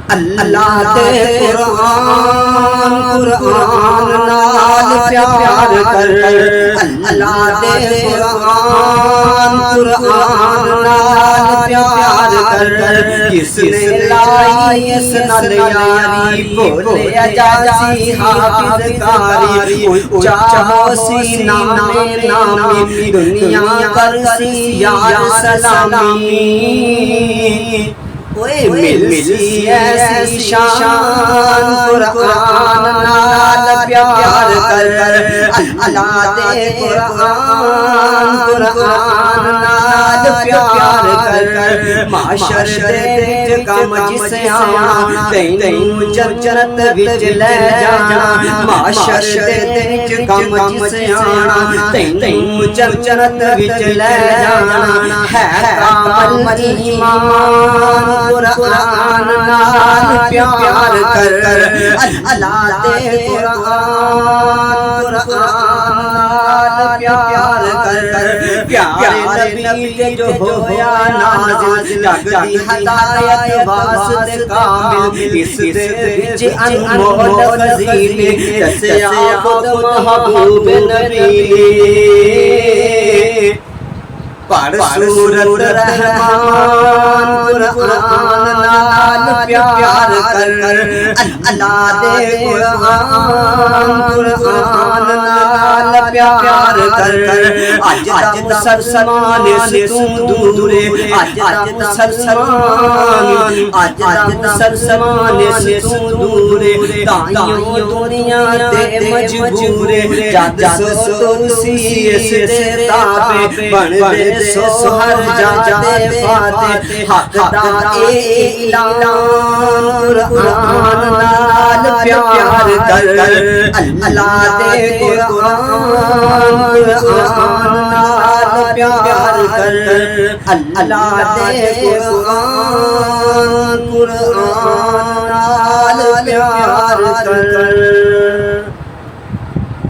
अल्लाह दे कुरान कुरान नाल प्यार कर, अल्लाह दे कुरान कुरान नाल प्यार कर। किसने लाई इस नाल यारी, बोले अजाजी हाफिज कारी। ऊंचा होसी नामे नामी, दुनिया करसी यार सलामी। मिलसी ऐसी शान कुरान नाल प्यार कर, अल्लाह दे कुरान कुरान नाल प्यार कर। माशर दे विच कम जिस आना, तैनूं जन्नत विच ले जाना। माशर दे विच कम जिस आना, तैनूं जन्नत विच ले जाना। है कामल ईमान कुरान नाल प्यार कर, अल्लाह दे कुरान कुरान नाल प्यार कर। प्यारे नबी ते जो होया नाज़िल, जगदी हदायत वास्ते कामिल। इस दे विच अनमोल फजीले, दस्या खुद महबूब नबी। पढ़ सूरत रहमान कुरान नाल प्यार कर, अल्लाह दे कुरान कुरान नाल प्यार कर। अज दा मुसलमान से तू दूरे, अज दा मुसलमान, अज दा मुसलमान से तू दूरे। ताइयों दुनिया ते मजबूरे, जद सो तुसी इस दे ताबे बन दे सोहर जाते फाते। हक दा ऐलान कुरान नाल प्यार कर, अल्लाह दे कुरान कुरान नाल प्यार कर। अल्लाह दे कुरान कुरान नाल प्यार कर।